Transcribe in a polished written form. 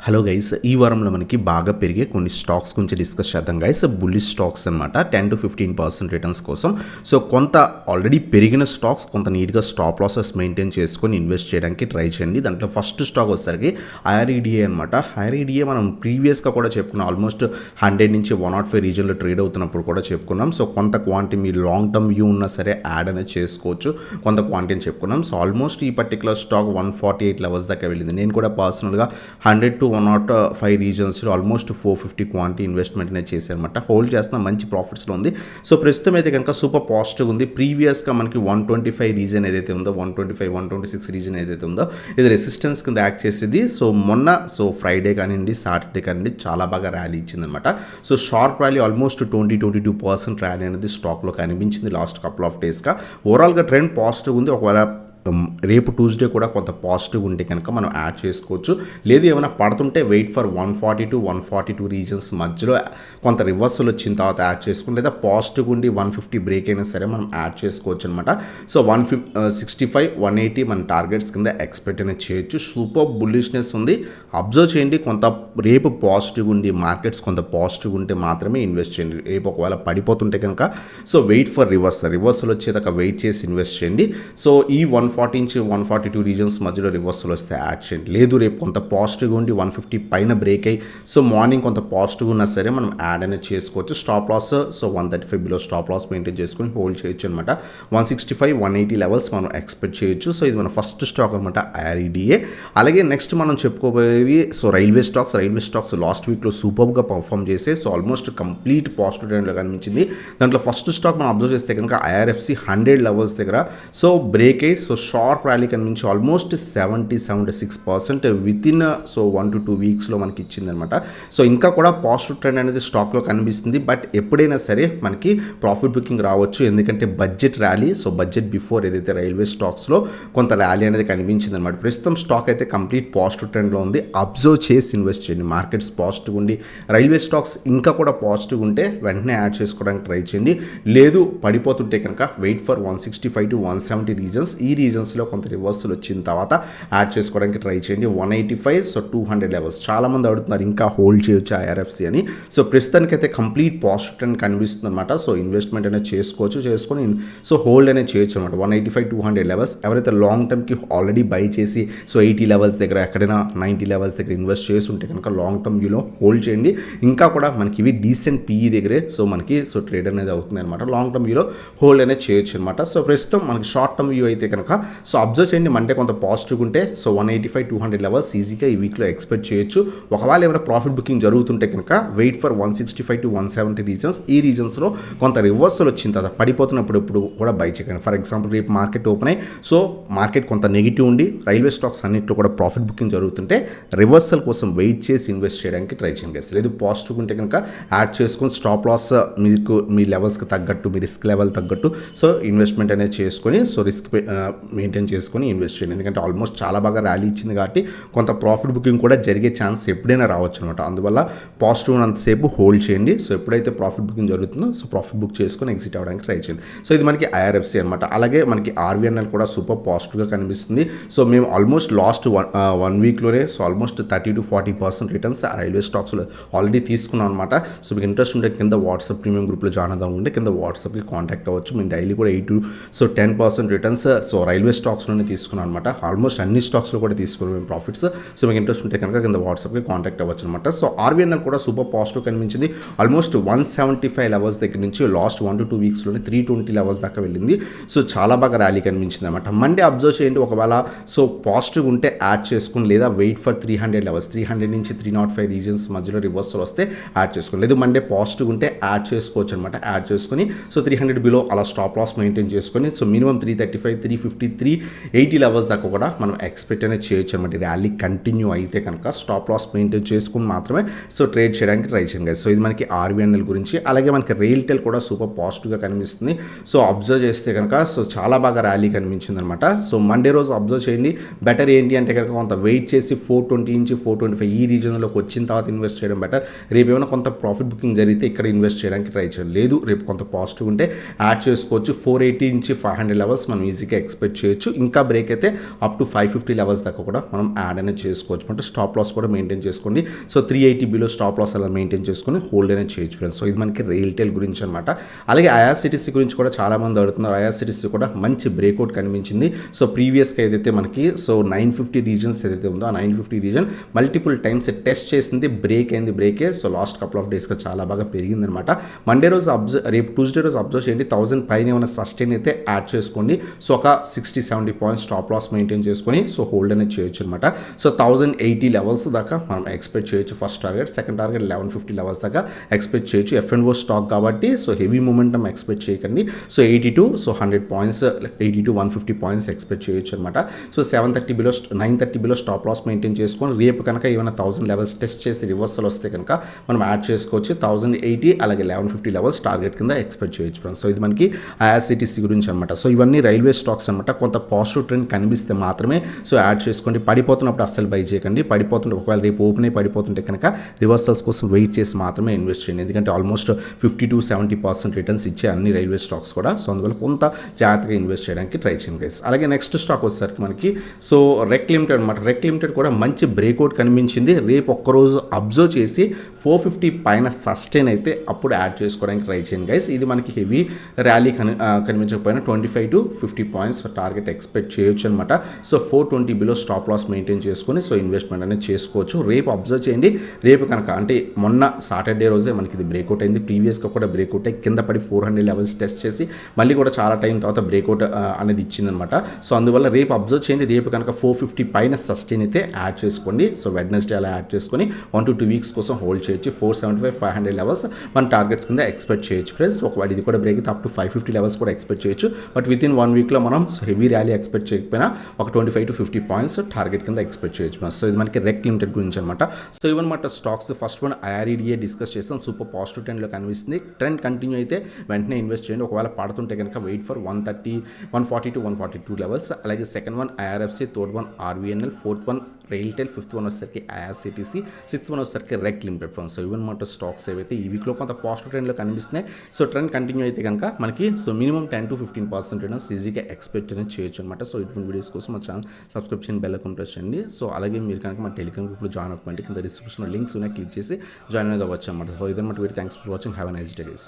Hello guys, ఈ వారంలో మనకి బాగా పెరిగే కొన్ని స్టాక్స్ గురించి డిస్కస్ చేద్దాం గైస్. బుల్లిష్ స్టాక్స్ అనమాట, 10-15% రిటర్న్స్ కోసం. సో కొంత ఆల్రెడీ పెరిగిన స్టాక్స్ కొంత నీట్గా స్టాప్ లాసెస్ మెయింటైన్ చేసుకొని ఇన్వెస్ట్ చేయడానికి ట్రై చేయండి. దాంట్లో ఫస్ట్ స్టాక్ వచ్చేసరికి ఐఆర్ఈడిఏ అనమాట. ఐఆర్ఈడిఏ మనం ప్రీవియస్గా కూడా చెప్పుకున్నాం, ఆల్మోస్ట్ 100 నుంచి 105 రీజన్లో ట్రేడ్ అవుతున్నప్పుడు కూడా చెప్పుకున్నాం. సో కొంత క్వాంటిటీ మీ లాంగ్ టర్మ్ వ్యూ ఉన్నా సరే యాడ్ అనేది చేసుకోవచ్చు, కొంత క్వాంటిటీని చెప్పుకున్నాం. సో ఆల్మోస్ట్ ఈ పర్టికులర్ స్టాక్ 148 లెవెల్స్ దాకా వెళ్ళింది. నేను కూడా పర్సనల్గా 100 to 105 రీజన్స్లో ఆల్మోస్ట్ 450 క్వాంటిటీ ఇన్వెస్ట్మెంట్ అనేది చేశారనమాట. హోల్డ్ చేస్తున్న మంచి ప్రాఫిట్స్లో ఉంది. సో ప్రస్తుతం అయితే కనుక సూపర్ పాజిటివ్ ఉంది. ప్రీవియస్గా మనకి 125 రీజన్ ఏదైతే ఉందో, 125, 126 రీజన్ ఏదైతే ఉందో ఇది రెసిస్టెన్స్ కింద యాక్ట్ చేసేది. సో మొన్న ఫ్రైడే కానివ్వండి, సాటర్డే కానివ్వండి చాలా బాగా ర్యాలీ ఇచ్చిందనమాట. So sharp rally almost 22% rally అనేది స్టాక్లో కనిపించింది లాస్ట్ కపుల్ ఆఫ్ డేస్గా. ఓవరాల్గా ట్రెండ్ పాజిటివ్ ఉంది. ఒకవేళ రేపు ట్యూస్డే కూడా కొంత పాజిటివ్ ఉంటే కనుక మనం యాడ్ చేసుకోవచ్చు. లేదు ఏమైనా పడుతుంటే వెయిట్ ఫర్ 140 to 142 రీజన్స్ మధ్యలో కొంత రివర్సల్ వచ్చిన తర్వాత యాడ్ చేసుకుని, లేదా పాజిటివ్ ఉండి 150 బ్రేక్ అయినా సరే మనం యాడ్ చేసుకోవచ్చు అనమాట. సో 165, 180 మన టార్గెట్స్ కింద ఎక్స్పెక్ట్ అనేది చేయొచ్చు. సూపర్ బుల్లిష్నెస్ ఉంది, అబ్జర్వ్ చేయండి. కొంత రేపు పాజిటివ్ ఉండి మార్కెట్స్ కొంత పాజిటివ్ ఉంటే మాత్రమే ఇన్వెస్ట్ చేయండి. రేపు ఒకవేళ పడిపోతుంటే కనుక సో వెయిట్ ఫర్ రివర్సల్ వచ్చేదాకా వెయిట్ చేసి ఇన్వెస్ట్ చేయండి. సో ఈ 140 నుంచి 142 రీజన్స్ మధ్యలో రివర్సల్ వస్తే యాడ్ చేయండి. లేదు రేపు కొంత పాజిటివ్గా ఉండి 150 పైన బ్రేక్ అయ్యి సో మార్నింగ్ కొంత పాజిటివ్ ఉన్నా సరే మనం యాడ్ అనేది చేసుకోవచ్చు. Stop loss 135 below stop loss maintain చేసుకొని హోల్డ్ చేయొచ్చు అనమాట. 165, 180 లెవెల్స్ మనం ఎక్స్పెక్ట్ చేయొచ్చు. సో ఇది మన ఫస్ట్ స్టాక్ అనమాట, ఐఆర్ఈడిఏ. అలాగే నెక్స్ట్ మనం చెప్పుకోబోయేవి రైల్వే స్టాక్స్ లాస్ట్ వీక్లో సూపర్గా పర్ఫామ్ చేసే సో ఆల్మోస్ట్ కంప్లీట్ పాజిటివ్ ట్రెండ్లో కనిపించింది. దాంట్లో ఫస్ట్ స్టాక్ మనం అబ్జర్వ్ చేస్తే కనుక ఐఆర్ఎఫ్సి 100 లెవెల్స్ దగ్గర సో బ్రేక్ అయ్యి సో షార్ప్ ర్యాలీ కనిపించి ఆల్మోస్ట్ 76% విత్ ఇన్ 1 to 2 వీక్స్లో మనకి ఇచ్చిందనమాట. సో ఇంకా కూడా పాజిటివ్ ట్రెండ్ అనేది స్టాక్లో కనిపిస్తుంది. బట్ ఎప్పుడైనా సరే మనకి ప్రాఫిట్ బుకింగ్ రావచ్చు, ఎందుకంటే budget rally. So budget before ఏదైతే రైల్వే స్టాక్స్లో కొంత ర్యాలీ అనేది కనిపించింది అనమాట. ప్రస్తుతం స్టాక్ అయితే కంప్లీట్ పాజిటివ్ ట్రెండ్లో ఉంది. అబ్జర్వ్ చేసి ఇన్వెస్ట్ చేయండి. మార్కెట్స్ పాజిటివ్ ఉండి రైల్వే స్టాక్స్ ఇంకా కూడా పాజిటివ్ ఉంటే వెంటనే యాడ్ చేసుకోవడానికి ట్రై చేయండి. లేదు పడిపోతుంటే కనుక వెయిట్ ఫర్ 165 to 170 రీజన్స్. ఈ రీజన్స్లో కొంత రివర్సల్ వచ్చిన తర్వాత యాడ్ చేసుకోవడానికి ట్రై చేయండి. 185, 200 లెవెల్స్. చాలామంది అడుగుతున్నారు ఇంకా హోల్డ్ చేయొచ్చు ఐఆర్ఎఫ్సి అని. సో ప్రస్తుతానికైతే కంప్లీట్ పాజిటివ్ ట్రెండ్ కనిపిస్తుంది అనమాట. సో ఇన్వెస్ట్మెంట్ అనేది చేసుకొని సో హోల్డ్ అనేది చేయొచ్చు అనమాట. 185, 200 లెవెల్స్. ఎవరైతే లాంగ్ టర్మ్కి ఆల్రెడీ బై చేసి సో 80 లెవెల్స్ దగ్గర ఎక్కడైనా 90 లెవెల్స్ దగ్గర ఇన్వెస్ట్ చేసి ఉంటే కనుక లాంగ్ టర్మ్ వ్యూలో హోల్డ్ చేయండి. ఇంకా కూడా మనకి ఇవి డీసెంట్ పీఈ దగ్గరే సో మనకి ట్రేడ్ అనేది అవుతుంది అనమాట. లాంగ్ టర్మ్ వ్యూలో హోల్డ్ అనేది చేయొచ్చు అనమాట. సో ప్రస్తుతం మనకి షార్ట్ టర్మ్ వ్యూ అయితే కనుక సో అబ్జర్వ్ చేయండి. మండే కొంత పాజిటివ్ ఉంటే సో 185, 200 లెవెల్స్ ఈజీగా ఈ వీక్లో ఎక్స్పెక్ట్ చేయొచ్చు. ఒకవేళ ఏమైనా ప్రాఫిట్ బుకింగ్ జరుగుతుంటే కనుక వెయిట్ ఫర్ 165 to 170 రీజన్స్. ఈ రీజన్స్లో కొంత రివర్సల్ వచ్చిన తర్వాత పడిపోతున్నప్పుడు ఇప్పుడు కూడా బై చేయకండి. ఫర్ ఎగ్జాంపుల్ రేపు మార్కెట్ ఓపెన్ అయ్యి సో మార్కెట్ కొంత నెగిటివ్ ఉండి రైల్వే స్టాక్స్ అన్నింటిలో కూడా ప్రాఫిట్ బుకింగ్ జరుగుతుంటే రివర్సల్ కోసం వెయిట్ చేసి ఇన్వెస్ట్ చేయడానికి ట్రై చేయండి. లేదు పాజిటివ్ ఉంటే కనుక యాడ్ చేసుకొని స్టాప్ లాస్ మీకు మీ లెవెల్స్కి తగ్గట్టు, మీ రిస్క్ లెవెల్ తగ్గట్టు సో ఇన్వెస్ట్మెంట్ అనేది చేసుకొని సో రిస్క్ మెయింటైన్ చేసుకొని ఇన్వెస్ట్ చేయండి. ఎందుకంటే ఆల్మోస్ట్ చాలా బాగా ర్యాలీ ఇచ్చింది కాబట్టి కొంత ప్రాఫిట్ బుకింగ్ కూడా జరిగే ఛాన్స్ ఎప్పుడైనా రావచ్చు అనమాట. అందువల్ల పాజిటివ్ ఉన్నంతసేపు హోల్డ్ చేయండి. సో ఎప్పుడైతే ప్రాఫిట్ బుకింగ్ జరుగుతుందో సో ప్రాఫిట్ బుక్ చేసుకొని ఎగ్జిట్ అవ్వడానికి ట్రై చేయండి. సో ఇది మనకి ఐఆర్ఎఫ్సి అనమాట. అలాగే మనకి ఆర్వీఎన్ఎల్ కూడా సూపర్ పాజిటివ్గా కనిపిస్తుంది. సో మేము ఆల్మోస్ట్ లాస్ట్ వన్ వీక్లోనే so almost 30 to 40% returns railway స్టాక్స్లో ఆల్రెడీ తీసుకున్నాం అనమాట. సో మీకు ఇంట్రెస్ట్ ఉంటే కింద వాట్సాప్ ప్రీమియం గ్రూప్లో జాయిన్ అవుదాం ఉంటే కింద వాట్సాప్కి కాంటాక్ట్ అవ్వచ్చు. మేము డైలీ కూడా 8 to 10% రిటర్న్స్ సో రైల్వే స్టాక్స్లోనే తీసుకున్నాం అనమాట. ఆల్మోస్ట్ అన్ని స్టాక్స్లో కూడా తీసుకున్నాం మేము ప్రాఫిట్స్. సో మీకు ఇంట్రెస్ట్ ఉంటే కనుక కింద వాట్సాప్కి కాంటాక్ట్ అవ్వచ్చు అనమాట. సో ఆర్వీఎన్ఎల్ కూడా సూపర్ పాజిటివ్ కనిపించింది. ఆల్మోస్ట్ 175 లెవెల్స్ దగ్గర నుంచి లాస్ట్ 1 to 2 వీక్స్లోనే 320 లెవెల్స్ దాకా వెళ్ళింది. సో చాలా బాగా ర్యాలీ కనిపించింది అనమాట. మండే అబ్జర్వ్ చేయండి. ఒకవేళ సో పాజిటివ్ ఉంటే యాడ్ చేసుకుని, లేదా వెయిట్ ఫర్ 300 లెవెల్స్, 300 నుంచి 305 రీజన్స్ మధ్యలో రివర్సల్ వస్తే యాడ్ చేసుకోండి. లేదు మండే పాజిటివ్ ఉంటే యాడ్ చేసుకోవచ్చు అనమాట. యాడ్ చేసుకొని సో 300 బిలో అలా స్టాప్ లాస్ మెయింటైన్ చేసుకొని సో మినిమం 335, 350, 380 లెవెల్స్ దాకా కూడా మనం ఎక్స్పెక్ట్ అనేది చేయొచ్చు అనమాట. ర్యాలీ కంటిన్యూ అయితే కనుక స్టాప్ లాస్ మెయింటైన్ చేసుకుని మాత్రమే సో ట్రేడ్ చేయడానికి ట్రై చేయండి. సో ఇది మనకి ఆర్వీఎన్ఎల్ గురించి. అలాగే మనకి రైల్టెల్ కూడా సూపర్ పాజిటివ్గా కనిపిస్తుంది. సో అబ్జర్వ్ చేస్తే కనుక సో చాలా బాగా ర్యాలీ కనిపించింది అనమాట. సో మండే రోజు అబ్జర్వ్ చేయండి. బెటర్ ఏంటి అంటే కనుక కొంత వెయిట్ చేసి 420 నుంచి 425 ఈ రీజన్లోకి వచ్చిన తర్వాత ఇన్వెస్ట్ చేయడం బెటర్. రేపు ఏమైనా కొంత ప్రాఫిట్ బుకింగ్ జరిగితే ఇక్కడ ఇన్వెస్ట్ చేయడానికి ట్రై చేయండి. లేదు రేపు కొంత పాజిటివ్ ఉంటే యాడ్ చేసుకోవచ్చు. 480 నుంచి 500 లెవెల్స్ మనం ఈజీగా ఎక్స్పెక్ట్ చేయొచ్చు. ఇంకా బ్రేక్ అయితే అప్ టు 550 లెవెల్స్ దాకా కూడా మనం యాడ్ అనేది చేసుకోవచ్చు. అంటే స్టాప్ లాస్ కూడా మెయింటైన్ చేసుకోండి. సో 380 బిలో స్టాప్ లాస్ అలా మెయింటైన్ చేసుకొని హోల్డ్ అనేది చేయొచ్చు ఫ్రెండ్స్. సో ఇది మనకి రైల్టెల్ గురించి అనమాట. అలాగే ఐఆర్సిటీసీ గురించి కూడా చాలామంది అడుగుతున్నారు. ఐఆర్సిటీసీ కూడా మంచి బ్రేక్అవుట్ కనిపించింది. సో ప్రీవియస్గా ఏదైతే మనకి 950 రీజన్స్ ఏదైతే ఉందో ఆ 950 రీజన్ మల్టిపుల్ టైమ్స్ టెస్ట్ చేసింది, బ్రేక్ అయింది. బ్రేకే సో లాస్ట్ కపుల్ ఆఫ్ డేస్గా చాలా బాగా పెరిగిందనమాట. మండే రోజు రేపు ట్యూస్డే రోజు అబ్జర్వ్ చేయండి. 1000 పైన ఏమైనా సస్టైన్ అయితే యాడ్ చేసుకోండి. సో ఒక 60-70 పాయింట్స్ స్టాప్ లాస్ మెయింటైన్ చేసుకొని సో హోల్డ్ అనేది చేయొచ్చు అనమాట. సో 1080 లెవెల్స్ దాకా మనం ఎక్స్పెక్ట్ చేయొచ్చు. First target, second target 1150 levels దాకా ఎక్స్పెక్ట్ చేయొచ్చు. ఎఫ్ఎన్ఓ స్టాక్ కాబట్టి సో హెవీ మూమెంటం ఎక్స్పెక్ట్ చేయకండి. So 82 so 100 points, 82 150 points expect చేయొచ్చు అనమాట. So 730 below 930 below stop loss maintain చేసుకొని రేపు కనుక ఏమైనా 1000 లెవెల్స్ టెస్ట్ చేసి రివర్సల్ వస్తే కనుక మనం యాడ్ చేసుకోవచ్చు. 1080 అలాగే 1150 లెవెల్స్ టార్గెట్ కింద ఎక్స్పెక్ట్ చేయొచ్చు ఫ్రెండ్స్. సో ఇది మనకి ఐఆర్సిటీసీ గురించి అనమాట. సో ఇవన్నీ రైల్వే స్టాక్స్ అనమాట. కొంత పాజిటివ్ ట్రెండ్ కనిపిస్తే మాత్రమే సో యాడ్ చేసుకోండి. పడిపోతున్నప్పుడు అస్సలు బై చేయకండి. పడిపోతుంటే ఒకవేళ రేపు ఓపెన్ అయి పడిపోతుంటే కనుక రివర్సల్స్ కోసం వెయిట్ చేసి మాత్రమే ఇన్వెస్ట్ చేయండి. ఎందుకంటే ఆల్మోస్ట్ 50-70% రిటర్న్స్ ఇచ్చే అన్ని రైల్వే స్టాక్స్ కూడా. సో అందువల్ల కొంత జాగ్రత్తగా ఇన్వెస్ట్ చేయడానికి ట్రై చేయండి గైస్. అలాగే నెక్స్ట్ స్టాక్ వచ్చేసరికి మనకి సో రెక్ లిమిటెడ్ అనమాట. రెక్ లిమిటెడ్ కూడా మంచి బ్రేక్అవుట్ కనిపించింది. రేపు ఒక్కరోజు అబ్జర్వ్ చేసి 450 పైన సస్టైన్ అయితే అప్పుడు యాడ్ చేసుకోవడానికి ట్రై చేయండి గైస్. ఇది మనకి హెవీ ర్యాలీ కనిపించకపోయినా 25-50 పాయింట్స్ టార్గెట్ ఎక్స్పెక్ట్ చేయొచ్చు అనమాట. So 420 below stop loss maintain చేసుకొని సో ఇన్వెస్ట్మెంట్ అనేది చేసుకోవచ్చు. రేపు అబ్జర్వ్ చేయండి. రేపు కనుక అంటే మొన్న సాటర్డే రోజే మనకి ఇది బ్రేక్అవుట్ అయింది. ప్రీవియస్గా కూడా బ్రేక్అవుట్ అయ్యి కింద పడి 400 లెవెల్స్ టెస్ట్ చేసి మళ్ళీ కూడా చాలా టైం తర్వాత బ్రేక్అవుట్ అనేది ఇచ్చిందనమాట. సో అందువల్ల రేపు అబ్జర్వ్ చేయండి. రేపు కనుక 450 పైన సస్టైన్ అయితే యాడ్ చేసుకోండి. సో వెడ్నెస్డే అలా యాడ్ చేసుకొని 1-2 వీక్స్ కోసం హోల్డ్ చేయొచ్చు. 475-500 లెవెల్స్ మన టార్గెట్స్ కింద ఎక్స్పెక్ట్ చేయొచ్చు ఫ్రెండ్స్. ఒకవేళ ఇది కూడా బ్రేక్ అయితే అప్ టు 550 లెవెల్స్ కూడా ఎక్స్పెక్ట్ చేయొచ్చు. బట్ విత్ ఇన్ 1 వీక్లో మనం హెవీ ర్యాలీ ఎక్స్పెక్ట్ చేయకపోయినా ఒక 25-50 పాయింట్స్ టార్గెట్ కింద ఎక్స్పెక్ట్ చేయొచ్చు. సో ఇది మనకి రెక్ లిమిటెడ్ గురించి అనమాట. సో ఇవన్నమాట stocks. First one IREDA discuss చేస్తాం. సూపర్ పాజిటివ్ ట్రెండ్లో కనిపిస్తుంది. ట్రెండ్ కంటిన్యూ అయితే వెంటనే ఇన్వెస్ట్ చేయండి. ఒకవేళ పడుతుంటే కనుక వెయిట్ ఫర్ 140-142 లెవెల్స్. అలాగే second one IRFC, third one RVNL, fourth one RailTel, fifth one వచ్చేసరికి ఐఆర్సిటీసీ, సిక్స్త్ వన్ వచ్చేసరికి రెక్ లిమిటెడ్ ఫండ్స్. సో ఇవన్నమాట స్టాక్స్ ఏవైతే ఈ వీక్లో కొంత పాజిటివ్ ట్రెండ్లో కనిపిస్తున్నాయి. సో ట్రెండ్ కంటిన్యూ అయితే కనుక మనకి సో మినిమం 10-15% రిటర్న్స్ ఈజీగా ఎక్స్పెక్ట్ అనేది చేయొచ్చు అనమాట. సో ఇటువంటి వీడియోస్ కోసం మా ఛానల్ సబ్స్క్రైబ్ చేయండి, బెల్ ఐకాన్ ప్రెస్ చేయండి. సో అలాగే మీరు కనుక మా టెలిగ్రామ్ గ్రూప్లో జాయిన్ అవ్వకపోతే కింద డిస్క్రిప్షన్లో లింక్స్ ఉన్నాయి, క్లిక్ చేసి జాయిన్ అనేది అవ్వచ్చు అనమాట. సో ఇదన్నమాట video. Thanks for watching. Have a nice day guys.